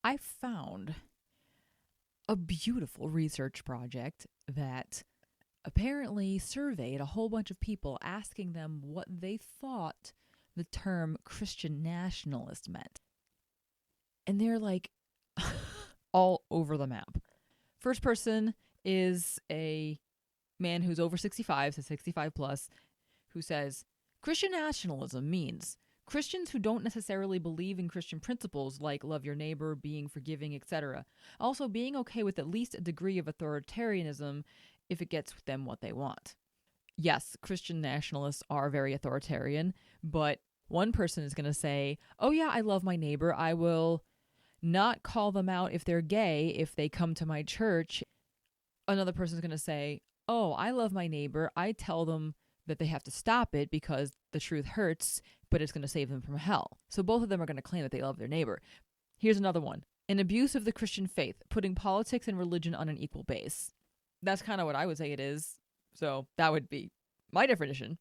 I found a beautiful research project that apparently surveyed a whole bunch of people asking them what they thought the term Christian nationalist meant. And they're like all over the map. First person is a man who's over 65, so 65 plus, who says, Christian nationalism means Christians who don't necessarily believe in Christian principles like love your neighbor, being forgiving, etc. Also being okay with at least a degree of authoritarianism if it gets them what they want. Yes, Christian nationalists are very authoritarian, but one person is going to say, oh yeah, I love my neighbor. I will not call them out if they're gay if they come to my church. Another person is going to say, oh, I love my neighbor. I tell them that they have to stop it because the truth hurts, but it's going to save them from hell. So both of them are going to claim that they love their neighbor. Here's another one. An abuse of the Christian faith, putting politics and religion on an equal base. That's kind of what I would say it is. So that would be my definition.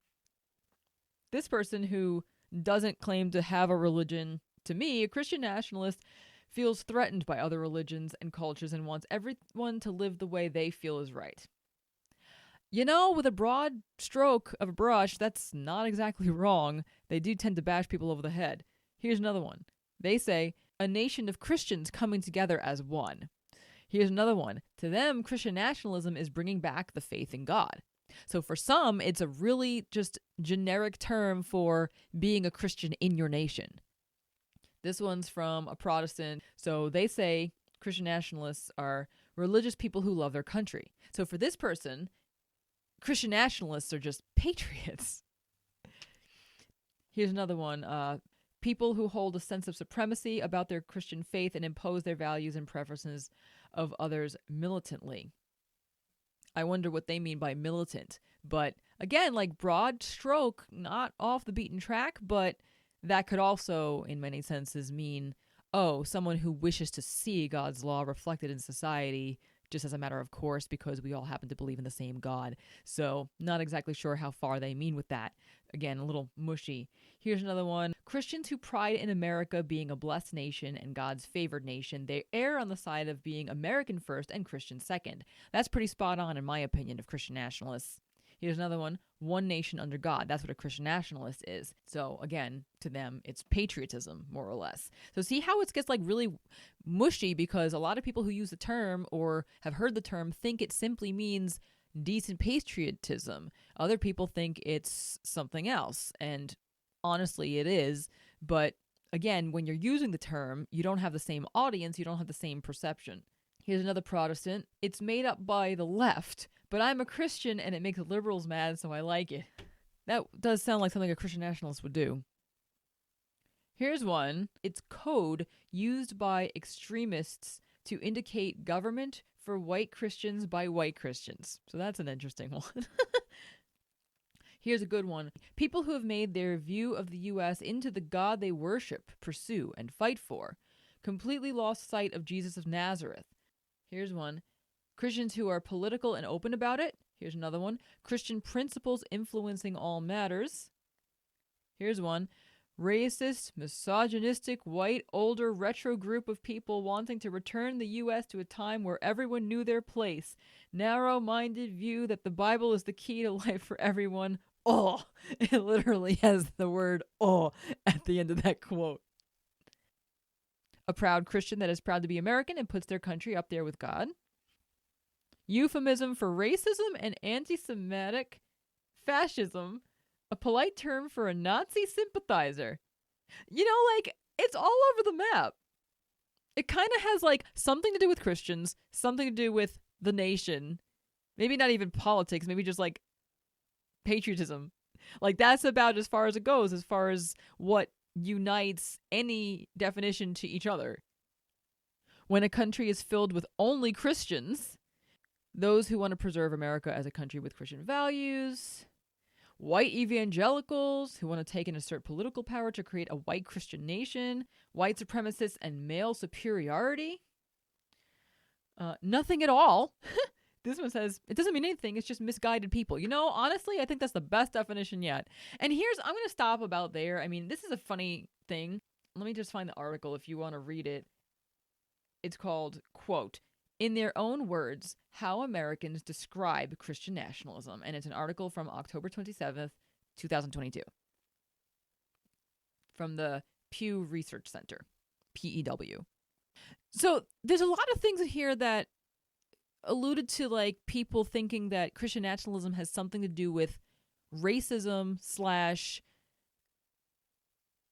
This person who doesn't claim to have a religion, to me, a Christian nationalist, feels threatened by other religions and cultures and wants everyone to live the way they feel is right. You know, with a broad stroke of a brush, that's not exactly wrong. They do tend to bash people over the head. Here's another one. They say, a nation of Christians coming together as one. Here's another one. To them, Christian nationalism is bringing back the faith in God. So for some, it's a really just generic term for being a Christian in your nation. This one's from a Protestant. So they say Christian nationalists are religious people who love their country. So for this person, Christian nationalists are just patriots. Here's another one. People who hold a sense of supremacy about their Christian faith and impose their values and preferences of others militantly. I wonder what they mean by militant. But again, like broad stroke, not off the beaten track, but that could also, in many senses, mean, oh, someone who wishes to see God's law reflected in society just as a matter of course because we all happen to believe in the same God. So not exactly sure how far they mean with that. Again, a little mushy. Here's another one. Christians who pride in America being a blessed nation and God's favored nation, they err on the side of being American first and Christian second. That's pretty spot on in my opinion of Christian nationalists. Here's another one. One nation under God. That's what a Christian nationalist is. So again, to them, it's patriotism, more or less. So see how it gets like really mushy because a lot of people who use the term or have heard the term think it simply means decent patriotism. Other people think it's something else. And honestly, it is. But again, when you're using the term, you don't have the same audience. You don't have the same perception. Here's another Protestant. It's made up by the left, but I'm a Christian and it makes liberals mad, so I like it. That does sound like something a Christian nationalist would do. Here's one. It's code used by extremists to indicate government for white Christians by white Christians. So that's an interesting one. Here's a good one. People who have made their view of the U.S. into the God they worship, pursue, and fight for, completely lost sight of Jesus of Nazareth. Here's one. Christians who are political and open about it. Here's another one. Christian principles influencing all matters. Here's one. Racist, misogynistic, white, older, retro group of people wanting to return the U.S. to a time where everyone knew their place. Narrow-minded view that the Bible is the key to life for everyone. Oh, it literally has the word oh at the end of that quote. A proud Christian that is proud to be American and puts their country up there with God. Euphemism for racism and anti-Semitic fascism. A polite term for a Nazi sympathizer. You know, like, it's all over the map. It kind of has, like, something to do with Christians, something to do with the nation. Maybe not even politics, maybe just, like, patriotism. Like, that's about as far as it goes, as far as what unites any definition to each other. When a country is filled with only Christians, those who want to preserve America as a country with Christian values, white evangelicals who want to take and assert political power to create a white Christian nation, white supremacists and male superiority. Nothing at all. This one says, it doesn't mean anything, it's just misguided people. You know, honestly, I think that's the best definition yet. And I'm going to stop about there. I mean, this is a funny thing. Let me just find the article if you want to read it. It's called, quote, "In Their Own Words, How Americans Describe Christian Nationalism." And it's an article from October 27th, 2022, from the Pew Research Center, PEW. So there's a lot of things in here that alluded to like people thinking that Christian nationalism has something to do with racism slash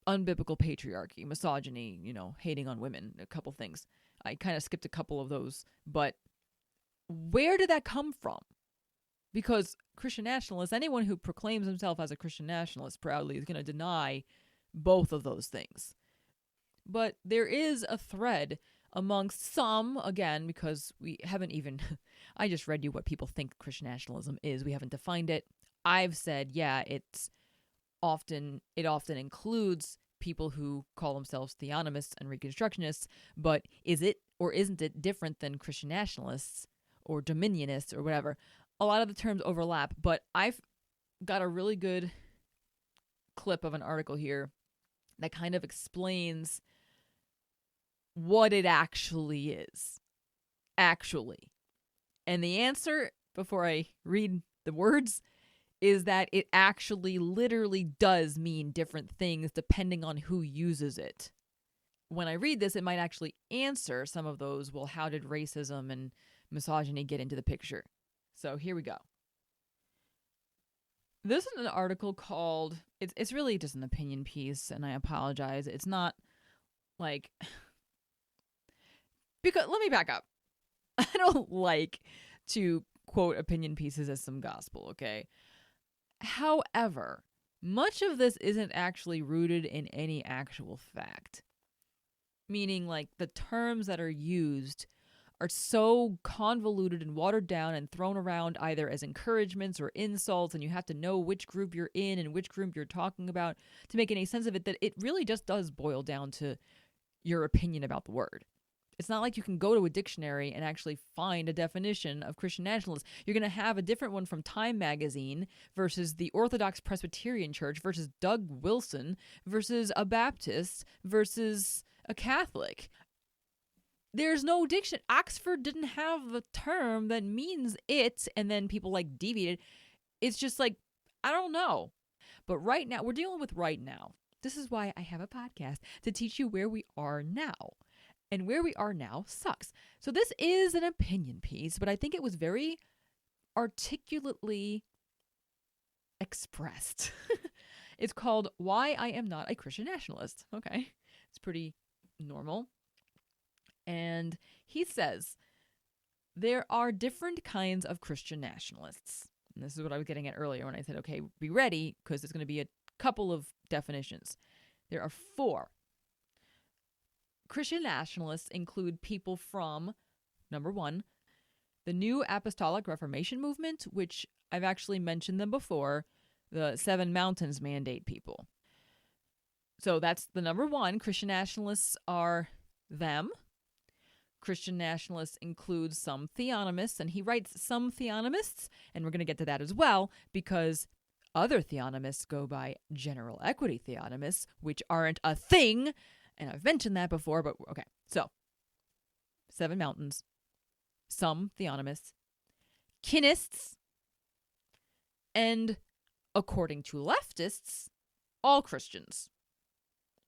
unbiblical patriarchy, misogyny, hating on women, a couple things. I kind of skipped a couple of those, but where did that come from? Because Christian nationalists, anyone who proclaims himself as a Christian nationalist proudly, is going to deny both of those things. But there is a thread amongst some, again, because we haven't even, I just read you what people think Christian nationalism is. We haven't defined it. I've said, yeah, it often includes people who call themselves theonomists and reconstructionists, but is it or isn't it different than Christian nationalists or dominionists or whatever? A lot of the terms overlap, but I've got a really good clip of an article here that kind of explains what it actually is. Actually. And the answer, before I read the words, is that it actually literally does mean different things depending on who uses it. When I read this, it might actually answer some of those, well, how did racism and misogyny get into the picture? So here we go. This is an article called, it's really just an opinion piece, and I apologize. It's not like, because let me back up. I don't like to quote opinion pieces as some gospel, okay? However, much of this isn't actually rooted in any actual fact. Meaning, like, the terms that are used are so convoluted and watered down and thrown around either as encouragements or insults, and you have to know which group you're in and which group you're talking about to make any sense of it, that it really just does boil down to your opinion about the word. It's not like you can go to a dictionary and actually find a definition of Christian nationalist. You're going to have a different one from Time magazine versus the Orthodox Presbyterian Church versus Doug Wilson versus a Baptist versus a Catholic. There's no dictionary. Oxford didn't have the term that means it, and then people like deviated. It's just like, I don't know. But right now, we're dealing with right now. This is why I have a podcast, to teach you where we are now. And where we are now sucks. So this is an opinion piece, but I think it was very articulately expressed. It's called "Why I Am Not a Christian Nationalist." Okay. It's pretty normal. And he says, there are different kinds of Christian nationalists. And this is what I was getting at earlier when I said, okay, be ready, because there's going to be a couple of definitions. There are 4. Christian nationalists include people from, number 1, the New Apostolic Reformation movement, which I've actually mentioned them before, the 7 Mountains Mandate people. So that's the number 1. Christian nationalists are them. Christian nationalists include some theonomists, and he writes some theonomists, and we're going to get to that as well, because other theonomists go by general equity theonomists, which aren't a thing. And I've mentioned that before, but okay. So, 7 Mountains, some theonomists, kinists, and, according to leftists, all Christians.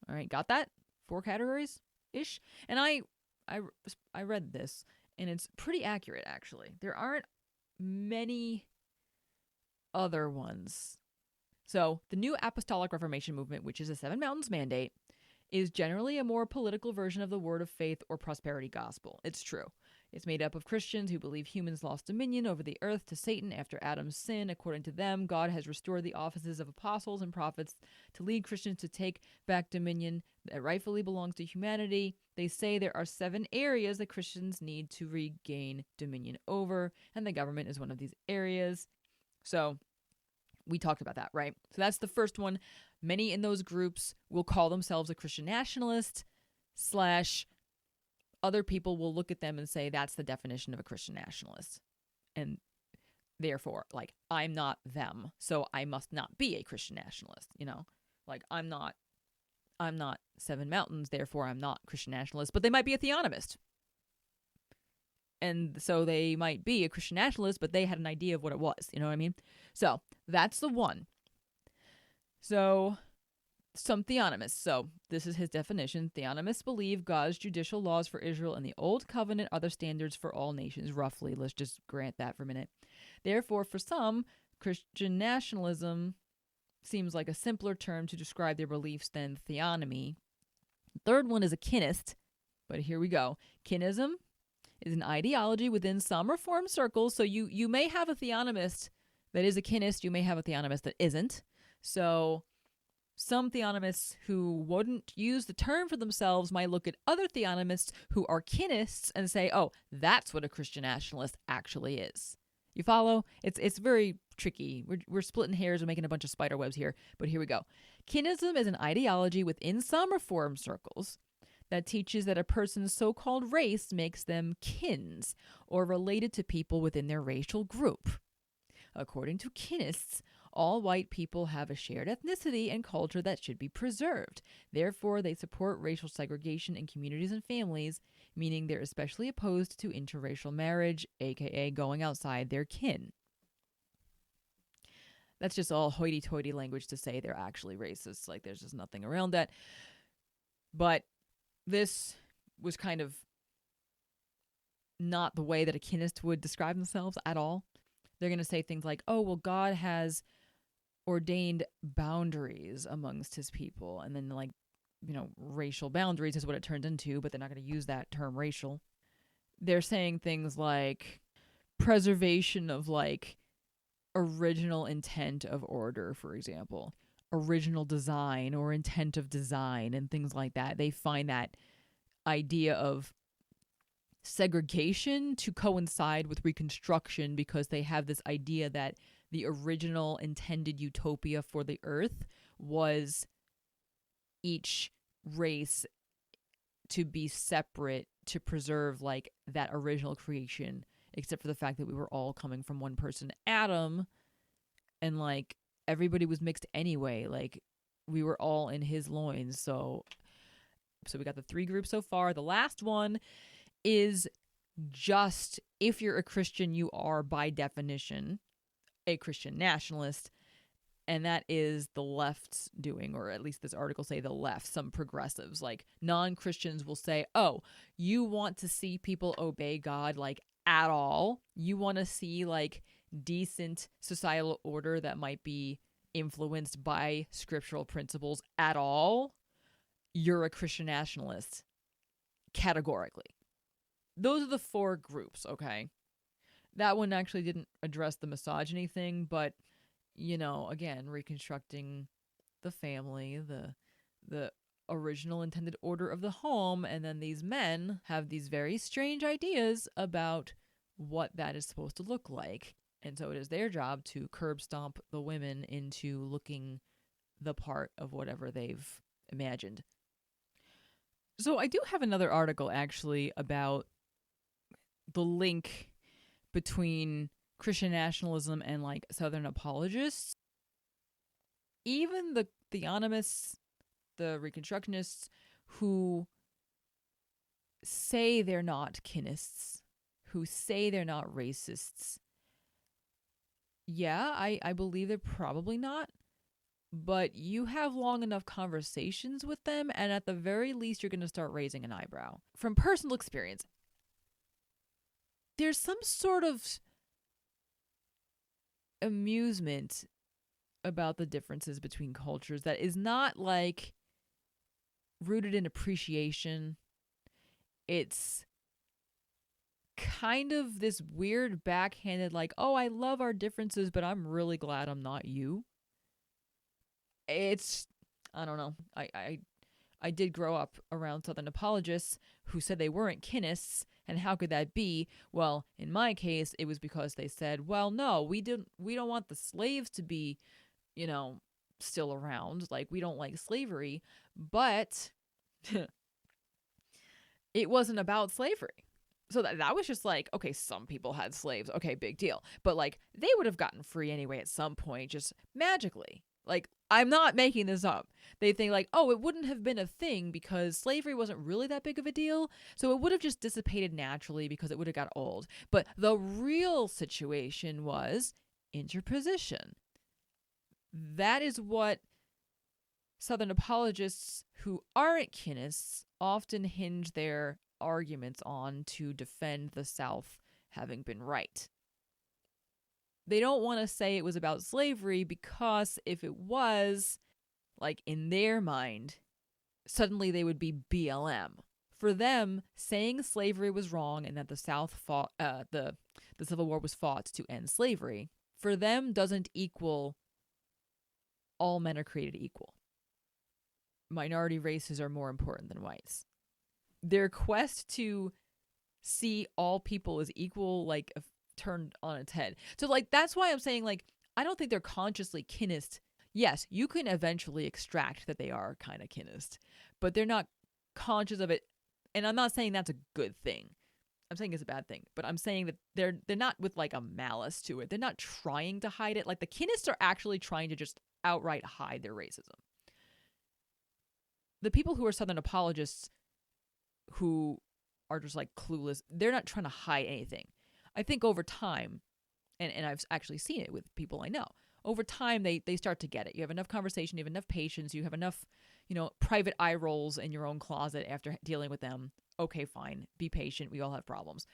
All right, got that? 4 categories-ish? And I read this, and it's pretty accurate, actually. There aren't many other ones. So, the New Apostolic Reformation movement, which is a 7 Mountains Mandate, is generally a more political version of the word of faith or prosperity gospel. It's true. It's made up of Christians who believe humans lost dominion over the earth to Satan after Adam's sin. According to them, God has restored the offices of apostles and prophets to lead Christians to take back dominion that rightfully belongs to humanity. They say there are 7 areas that Christians need to regain dominion over, and the government is one of these areas. So, we talked about that, right? So that's the first one. Many in those groups will call themselves a Christian nationalist / other people will look at them and say that's the definition of a Christian nationalist. And therefore, like, I'm not them, so I must not be a Christian nationalist, Like, I'm not 7 Mountains, therefore I'm not Christian nationalist, but they might be a theonomist. And so they might be a Christian nationalist, but they had an idea of what it was. You know what I mean? So that's the one. So some theonomists. So this is his definition. Theonomists believe God's judicial laws for Israel and the Old Covenant are the standards for all nations, roughly. Let's just grant that for a minute. Therefore, for some, Christian nationalism seems like a simpler term to describe their beliefs than theonomy. The third one is a kinist, but here we go. Kinism is an ideology within some Reformed circles. So you may have a theonomist that is a kinist. You may have a theonomist that isn't. So some theonomists who wouldn't use the term for themselves might look at other theonomists who are kinists and say, oh, that's what a Christian nationalist actually is. You follow? It's very tricky. We're splitting hairs and making a bunch of spider webs here, but here we go. Kinism is an ideology within some Reformed circles that teaches that a person's so-called race makes them kins, or related to people within their racial group. According to kinists, all white people have a shared ethnicity and culture that should be preserved. Therefore, they support racial segregation in communities and families, meaning they're especially opposed to interracial marriage, aka going outside their kin. That's just all hoity-toity language to say they're actually racist. Like, there's just nothing around that. But this was kind of not the way that a kinist would describe themselves at all. They're going to say things like, oh, well, God has ordained boundaries amongst his people. And then, like, you know, racial boundaries is what it turns into, but they're not going to use that term racial. They're saying things like preservation of, like, original intent of order, for example, original design or intent of design and things like that. They find that idea of segregation to coincide with Reconstruction because they have this idea that the original intended utopia for the earth was each race to be separate to preserve, like, that original creation, except for the fact that we were all coming from one person, Adam, and, like, everybody was mixed anyway. Like, we were all in his loins. So we got the three groups so far. The last one is just, if you're a Christian, you are by definition a Christian nationalist. And that is the left's doing, or at least this article say the left, some progressives. Like, non-Christians will say, oh, you want to see people obey God, like, at all? You want to see, like, decent societal order that might be influenced by scriptural principles at all? You're a Christian nationalist, categorically. Those are the four groups, okay? That one actually didn't address the misogyny thing, but, you know, again, reconstructing the family, the original intended order of the home, and then these men have these very strange ideas about what that is supposed to look like. And so it is their job to curb stomp the women into looking the part of whatever they've imagined. So I do have another article, actually, about the link between Christian nationalism and, like, Southern apologists. Even the theonomists, the Reconstructionists, who say they're not kinists, who say they're not racists, yeah, I believe they're probably not. But you have long enough conversations with them, and at the very least, you're going to start raising an eyebrow. From personal experience, there's some sort of amusement about the differences between cultures that is not, like, rooted in appreciation. It's kind of this weird backhanded, like, oh, I love our differences, but I'm really glad I'm not you. It's, I don't know. I did grow up around Southern apologists who said they weren't kinists, and how could that be? Well, in my case, it was because they said, well, no, we don't want the slaves to be, you know, still around. Like, we don't like slavery, but it wasn't about slavery. So that was just like, okay, some people had slaves. Okay, big deal. But, like, they would have gotten free anyway at some point, just magically. Like, I'm not making this up. They think like, oh, it wouldn't have been a thing because slavery wasn't really that big of a deal. So it would have just dissipated naturally because it would have got old. But the real situation was interposition. That is what Southern apologists who aren't kinists often hinge their arguments on to defend the South having been right. They don't want to say it was about slavery because if it was, like in their mind, suddenly they would be BLM. For them, saying slavery was wrong and that the South fought, the Civil War was fought to end slavery, for them doesn't equal all men are created equal. Minority races are more important than whites. Their quest to see all people as equal, like, turned on its head. So, like, that's why I'm saying, like, I don't think they're consciously kinist. Yes, you can eventually extract that they are kind of kinist, but they're not conscious of it. And I'm not saying that's a good thing. I'm saying it's a bad thing, but I'm saying that they're not with like a malice to it. They're not trying to hide it. Like the kinists are actually trying to just outright hide their racism. The people who are Southern apologists who are just like clueless, they're not trying to hide anything. I think over time, and I've actually seen it with people I know, over time they start to get it. You have enough conversation, you have enough patience, you have enough, private eye rolls in your own closet after dealing with them. Okay, fine. Be patient. We all have problems.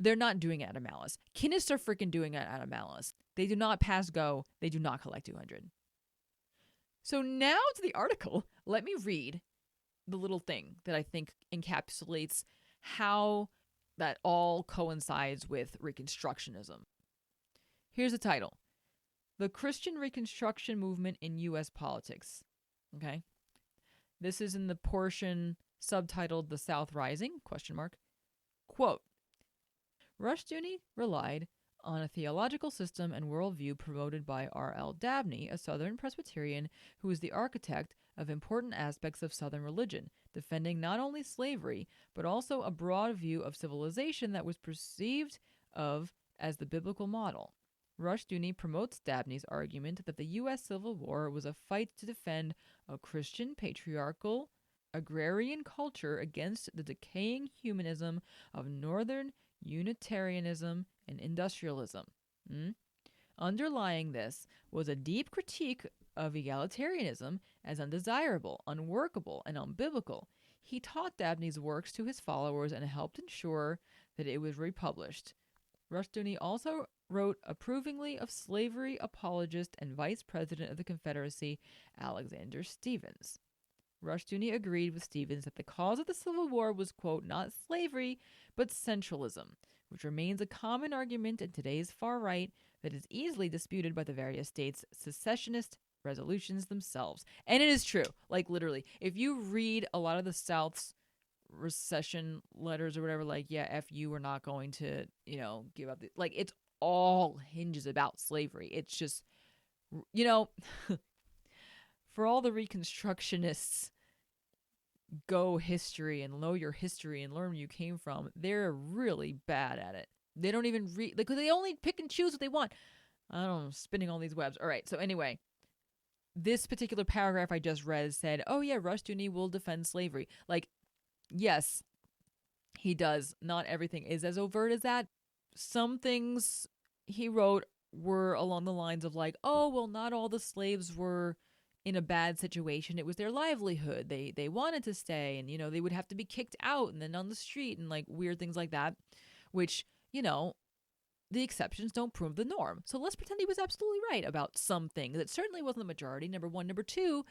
They're not doing it out of malice. Kinists are freaking doing it out of malice. They do not pass go. They do not collect 200. So now to the article. Let me read the little thing that I think encapsulates how that all coincides with Reconstructionism. Here's the title. The Christian Reconstruction Movement in U.S. Politics. Okay? This is in the portion subtitled The South Rising? ? Quote, Rushdoony relied on a theological system and worldview promoted by R.L. Dabney, a Southern Presbyterian who was the architect of important aspects of Southern religion, defending not only slavery, but also a broad view of civilization that was perceived of as the biblical model. Rushdoony promotes Dabney's argument that the U.S. Civil War was a fight to defend a Christian patriarchal agrarian culture against the decaying humanism of Northern Unitarianism and industrialism. Underlying this was a deep critique of egalitarianism as undesirable, unworkable, and unbiblical. He taught Dabney's works to his followers and helped ensure that it was republished. Rushdoony also wrote approvingly of slavery apologist and vice president of the Confederacy, Alexander Stephens. Rushdoony agreed with Stephens that the cause of the Civil War was, quote, not slavery, but centralism, which remains a common argument in today's far right that is easily disputed by the various states' secessionist resolutions themselves. And it is true. Like, literally, if you read a lot of the South's recession letters or whatever, like, yeah, F you, we're not going to, give up. Like, it's all hinges about slavery. It's just, for all the Reconstructionists go history and know your history and learn where you came from, they're really bad at it. They don't even read, like, they only pick and choose what they want. I don't know, spinning all these webs. All right, so anyway, this particular paragraph I just read said, oh yeah, Rushdoony will defend slavery. Like, yes, he does. Not everything is as overt as that. Some things he wrote were along the lines of like, oh, well, not all the slaves were in a bad situation. It was their livelihood. They wanted to stay, and, they would have to be kicked out and then on the street and like weird things like that, which, the exceptions don't prove the norm. So let's pretend he was absolutely right about some things. It certainly wasn't the majority, number one. Number two,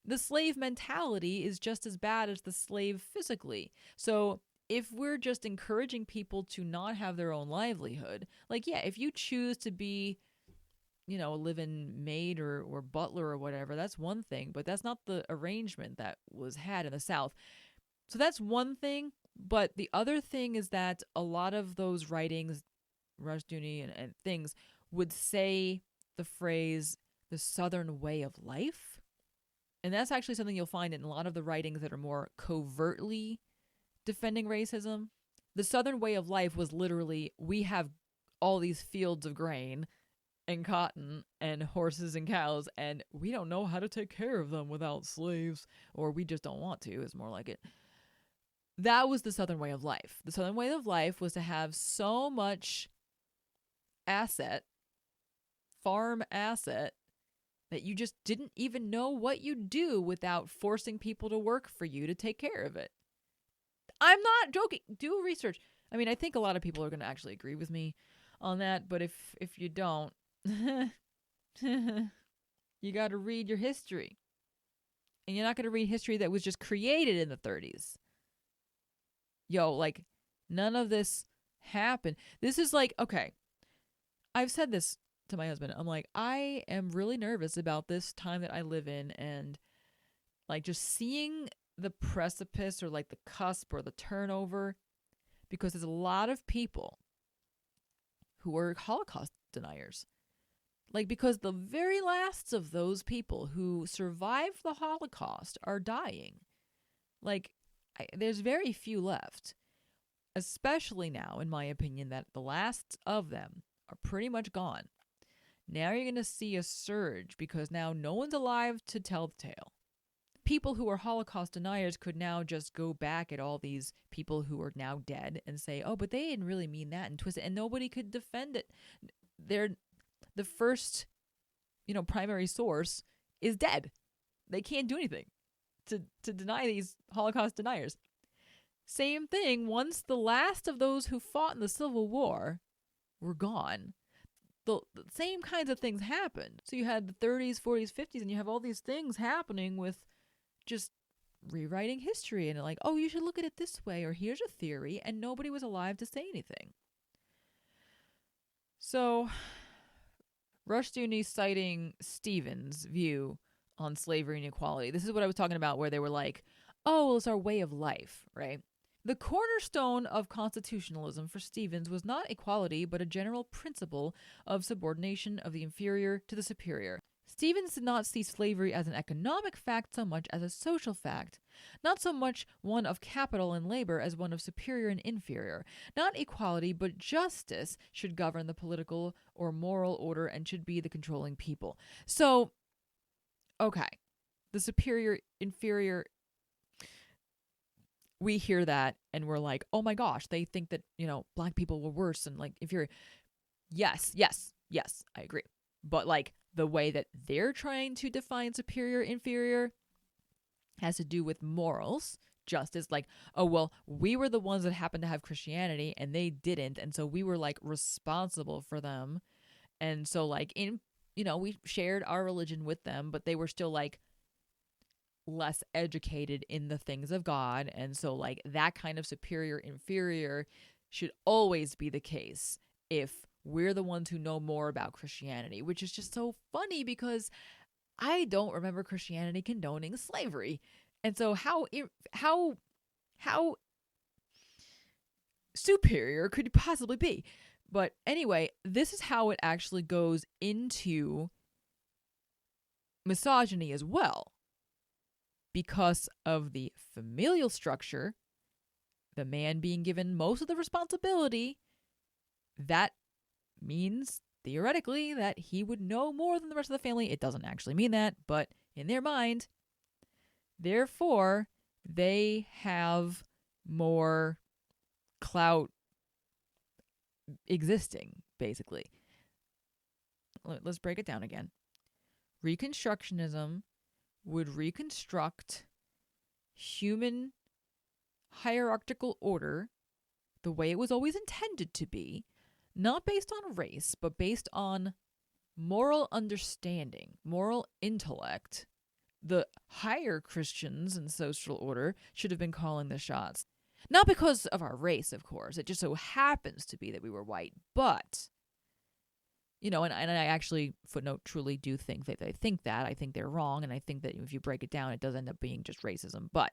the slave mentality is just as bad as the slave physically. So if we're just encouraging people to not have their own livelihood, like, yeah, if you choose to be, a live-in maid or butler or whatever, that's one thing, but that's not the arrangement that was had in the South. So that's one thing, but the other thing is that a lot of those writings, Rushdoony and things, would say the phrase, the Southern way of life. And that's actually something you'll find in a lot of the writings that are more covertly defending racism. The Southern way of life was literally, we have all these fields of grain, and cotton and horses and cows, and we don't know how to take care of them without slaves, or we just don't want to, is more like it. That was the Southern way of life. The Southern way of life was to have so much farm asset, that you just didn't even know what you'd do without forcing people to work for you to take care of it. I'm not joking. Do research. I mean, I think a lot of people are going to actually agree with me on that, but if you don't, you got to read your history. And you're not going to read history that was just created in the 30s. Yo, like, none of this happened. This is like, okay, I've said this to my husband. I'm like, I am really nervous about this time that I live in, and like just seeing the precipice or like the cusp or the turnover, because there's a lot of people who are Holocaust deniers. Like, because the very last of those people who survived the Holocaust are dying. Like, there's very few left, especially now, in my opinion, that the last of them are pretty much gone. Now you're going to see a surge because now no one's alive to tell the tale. People who are Holocaust deniers could now just go back at all these people who are now dead and say, oh, but they didn't really mean that, and twist it, and nobody could defend it. The first, primary source is dead. They can't do anything to deny these Holocaust deniers. Same thing, once the last of those who fought in the Civil War were gone, the same kinds of things happened. So you had the 30s, 40s, 50s, and you have all these things happening with just rewriting history, and like, oh, you should look at it this way, or here's a theory, and nobody was alive to say anything. So Rushdoony's citing Stevens' view on slavery and equality. This is what I was talking about, where they were like, oh, well, it's our way of life, right? The cornerstone of constitutionalism for Stevens was not equality, but a general principle of subordination of the inferior to the superior. Stevens did not see slavery as an economic fact so much as a social fact, not so much one of capital and labor as one of superior and inferior. Not equality, but justice should govern the political or moral order and should be the controlling people. So, okay, the superior, inferior, we hear that and we're like, oh my gosh, they think that, black people were worse and like inferior. Yes, I agree. But like the way that they're trying to define superior, inferior has to do with morals, justice. Like, oh, well, we were the ones that happened to have Christianity and they didn't. And so we were like responsible for them. And so like we shared our religion with them, but they were still like less educated in the things of God. And so like that kind of superior, inferior should always be the case if we're the ones who know more about Christianity, which is just so funny because I don't remember Christianity condoning slavery. And so how superior could you possibly be? But anyway, this is how it actually goes into misogyny as well. Because of the familial structure, the man being given most of the responsibility, that means theoretically that he would know more than the rest of the family. It doesn't actually mean that, but in their mind, therefore, they have more clout existing, basically. Let's break it down again. Reconstructionism would reconstruct human hierarchical order the way it was always intended to be, not based on race, but based on moral understanding, moral intellect. The higher Christians in social order should have been calling the shots. Not because of our race, of course. It just so happens to be that we were white. But, and I actually, footnote, truly do think that they think that. I think they're wrong, and I think that if you break it down, it does end up being just racism. But,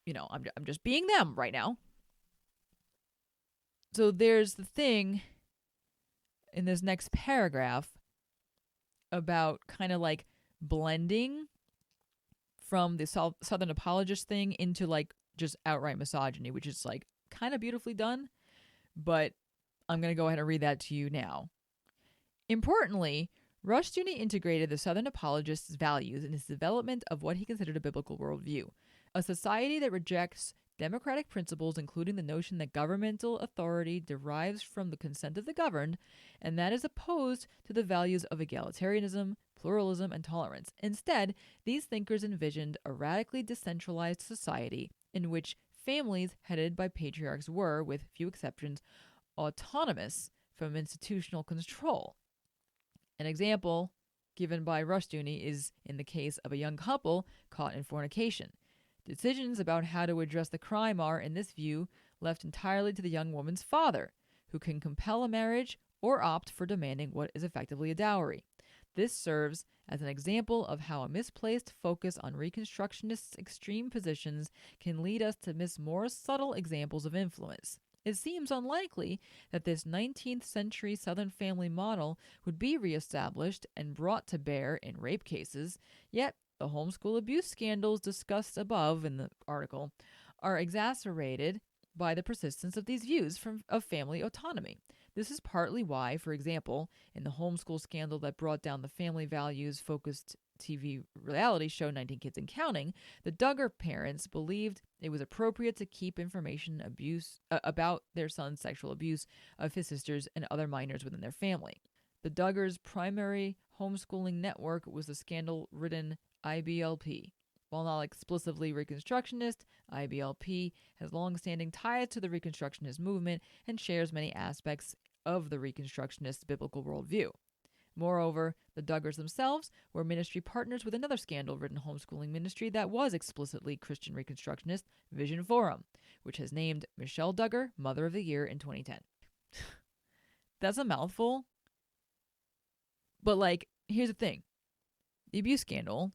I'm just being them right now. So there's the thing in this next paragraph about kind of like blending from the Southern apologist thing into like just outright misogyny, which is like kind of beautifully done. But I'm going to go ahead and read that to you now. Importantly, Rushdoony integrated the Southern apologist's values in his development of what he considered a biblical worldview, a society that rejects democratic principles, including the notion that governmental authority derives from the consent of the governed, and that is opposed to the values of egalitarianism, pluralism, and tolerance. Instead, these thinkers envisioned a radically decentralized society in which families headed by patriarchs were, with few exceptions, autonomous from institutional control. An example given by Rushdoony is in the case of a young couple caught in fornication. Decisions about how to address the crime are, in this view, left entirely to the young woman's father, who can compel a marriage or opt for demanding what is effectively a dowry. This serves as an example of how a misplaced focus on Reconstructionists' extreme positions can lead us to miss more subtle examples of influence. It seems unlikely that this 19th century Southern family model would be reestablished and brought to bear in rape cases, yet the homeschool abuse scandals discussed above in the article are exacerbated by the persistence of these views of family autonomy. This is partly why, for example, in the homeschool scandal that brought down the family values-focused TV reality show 19 Kids and Counting, the Duggar parents believed it was appropriate to keep information about their son's sexual abuse of his sisters and other minors within their family. The Duggars' primary homeschooling network was the scandal-ridden IBLP. While not explicitly Reconstructionist, IBLP has long-standing ties to the Reconstructionist movement and shares many aspects of the Reconstructionist biblical worldview. Moreover, the Duggars themselves were ministry partners with another scandal-ridden homeschooling ministry that was explicitly Christian Reconstructionist, Vision Forum, which has named Michelle Duggar Mother of the Year in 2010. That's a mouthful. But, here's the thing. The abuse scandal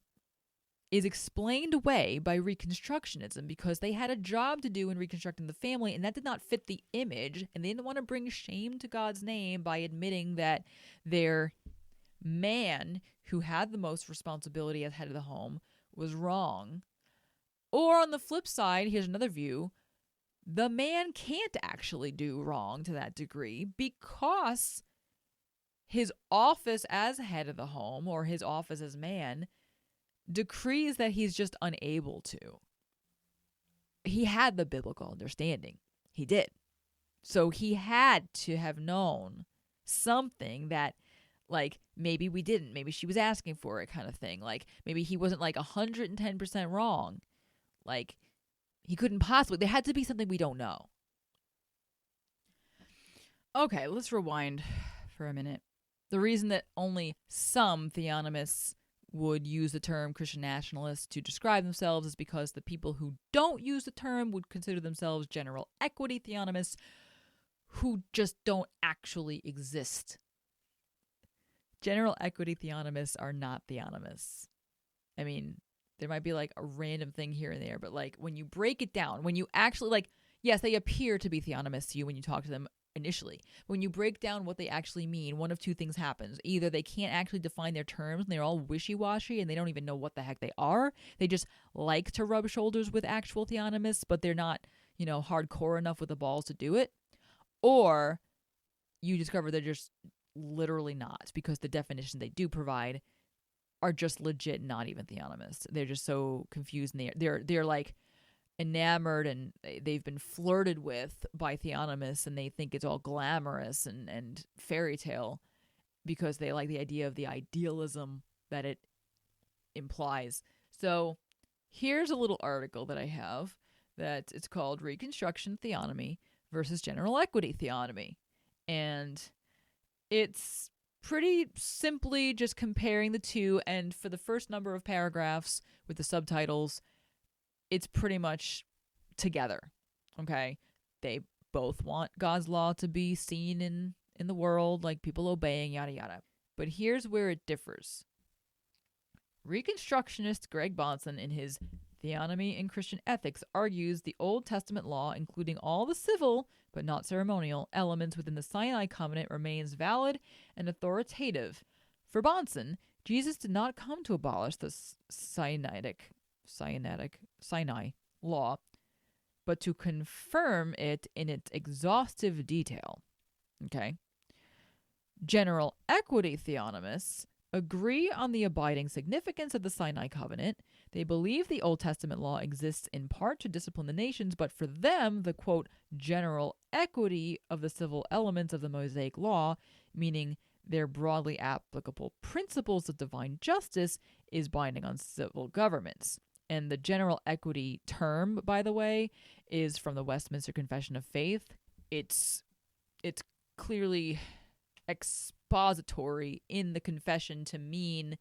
is explained away by Reconstructionism because they had a job to do in reconstructing the family, and that did not fit the image, and they didn't want to bring shame to God's name by admitting that their man, who had the most responsibility as head of the home, was wrong. Or on the flip side, here's another view. The man can't actually do wrong to that degree because his office as head of the home, or his office as man, decrees that he's just unable to. He had the biblical understanding. He did. So he had to have known something that, maybe we didn't. Maybe she was asking for it kind of thing. Maybe he wasn't 110% wrong. He couldn't possibly. There had to be something we don't know. Okay, let's rewind for a minute. The reason that only some theonomists would use the term Christian nationalists to describe themselves is because the people who don't use the term would consider themselves general equity theonomists who just don't actually exist. General equity theonomists are not theonomists. I mean, there might be a random thing here and there, but when you break it down, when you actually yes, they appear to be theonomists to you when you talk to them initially. When you break down what they actually mean, one of two things happens. Either they can't actually define their terms and they're all wishy-washy and they don't even know what the heck they are. They just like to rub shoulders with actual theonomists, but they're not, hardcore enough with the balls to do it. Or you discover they're just literally not, because the definitions they do provide are just legit not even theonomists. They're just so confused, and they're enamored, and they've been flirted with by theonomists, and they think it's all glamorous and fairy tale because they like the idea of the idealism that it implies. So here's a little article that I have that it's called Reconstruction Theonomy versus General Equity Theonomy. And it's pretty simply just comparing the two, and for the first number of paragraphs with the subtitles, it's pretty much together, okay? They both want God's law to be seen in the world, people obeying, yada, yada. But here's where it differs. Reconstructionist Greg Bahnsen, in his Theonomy and Christian Ethics, argues the Old Testament law, including all the civil, but not ceremonial, elements within the Sinai covenant, remains valid and authoritative. For Bahnsen, Jesus did not come to abolish the Sinai law, but to confirm it in its exhaustive detail. Okay? General equity theonomists agree on the abiding significance of the Sinai covenant. They believe the Old Testament law exists in part to discipline the nations, but for them, the quote, general equity of the civil elements of the Mosaic law, meaning their broadly applicable principles of divine justice, is binding on civil governments. And the general equity term, by the way, is from the Westminster Confession of Faith. It's clearly expository in the confession to mean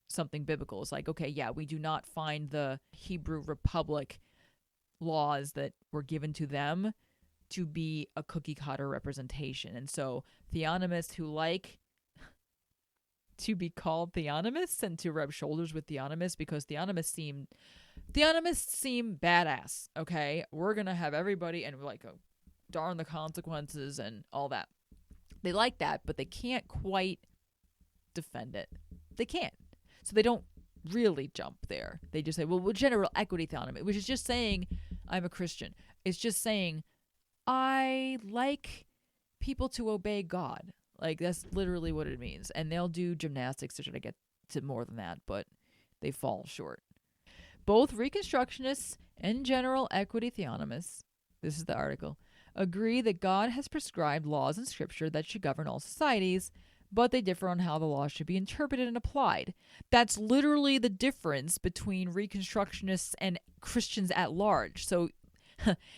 something biblical. It's like, okay, yeah, we do not find the Hebrew Republic laws that were given to them to be a cookie cutter representation. And so theonomists who like to be called theonomists and to rub shoulders with theonomists, because theonomists seem badass, okay? We're going to have everybody, and we're like, oh, darn the consequences and all that. They like that, but they can't quite defend it. They can't. So they don't really jump there. They just say, well, general equity theonomy, which is just saying I'm a Christian. It's just saying I like people to obey God. Like, that's literally what it means. And they'll do gymnastics to try to get to more than that, but they fall short. Both Reconstructionists and general equity theonomists, this is the article, agree that God has prescribed laws in Scripture that should govern all societies, but they differ on how the law should be interpreted and applied. That's literally the difference between Reconstructionists and Christians at large. So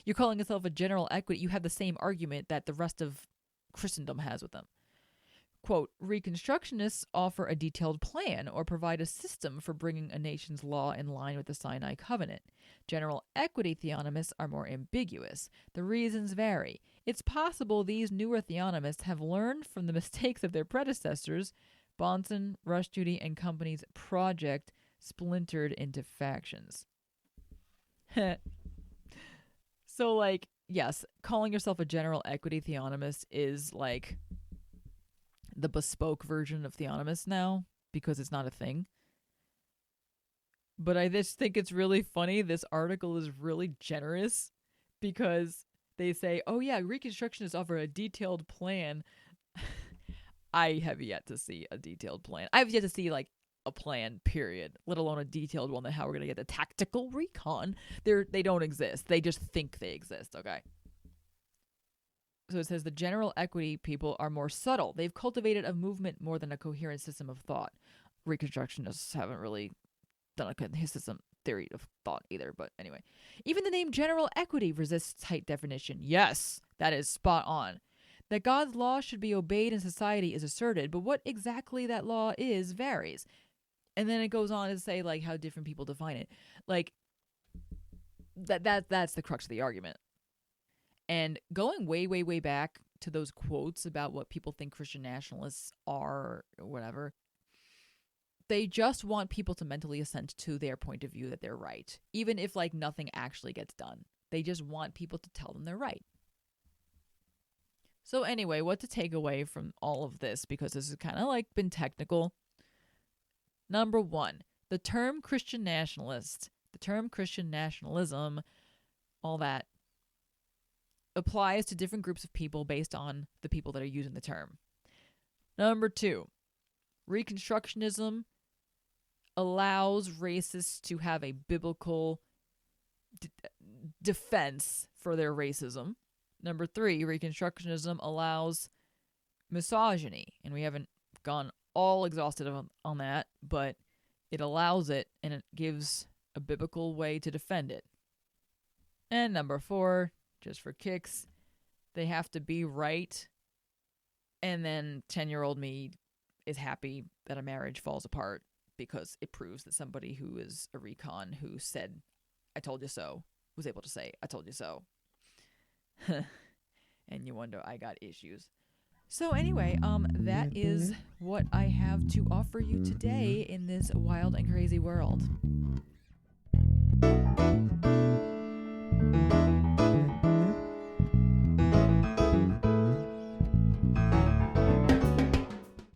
you're calling yourself a general equity. You have the same argument that the rest of Christendom has with them. Quote, Reconstructionists offer a detailed plan or provide a system for bringing a nation's law in line with the Sinai covenant. General equity theonomists are more ambiguous. The reasons vary. It's possible these newer theonomists have learned from the mistakes of their predecessors. Bonson, Rushdoony, and Company's project splintered into factions. So, like, yes, calling yourself a general equity theonomist is like the bespoke version of theonomist now, because it's not a thing. But I just think it's really funny. This article is really generous because they say, oh yeah, Reconstructionists offer a detailed plan. I have yet to see a detailed plan. I've yet to see like a plan, period, let alone a detailed one on how we're going to get the tactical recon. They don't exist. They just think they exist, okay? So it says the general equity people are more subtle. They've cultivated a movement more than a coherent system of thought. Reconstructionists haven't really done a consistent theory of thought either, but anyway. Even the name general equity resists tight definition. Yes, that is spot on. That God's law should be obeyed in society is asserted, but what exactly that law is varies. And then it goes on to say like how different people define it. Like that's the crux of the argument. And going way, way, way back to those quotes about what people think Christian nationalists are or whatever, they just want people to mentally assent to their point of view that they're right, even if like nothing actually gets done. They just want people to tell them they're right. So anyway, what to take away from all of this, because this has kind of like been technical. Number one, the term Christian nationalist, the term Christian nationalism, all that, applies to different groups of people based on the people that are using the term. Number two, Reconstructionism allows racists to have a biblical defense for their racism. Number three, Reconstructionism allows misogyny, and we haven't gone all exhaustive on that, but it allows it, and it gives a biblical way to defend it. And number four, just for kicks, they have to be right, and then 10-year-old me is happy that a marriage falls apart because it proves that somebody who is a recon who said, I told you so, was able to say, I told you so. And you wonder, I got issues. So anyway, that is what I have to offer you today in this wild and crazy world.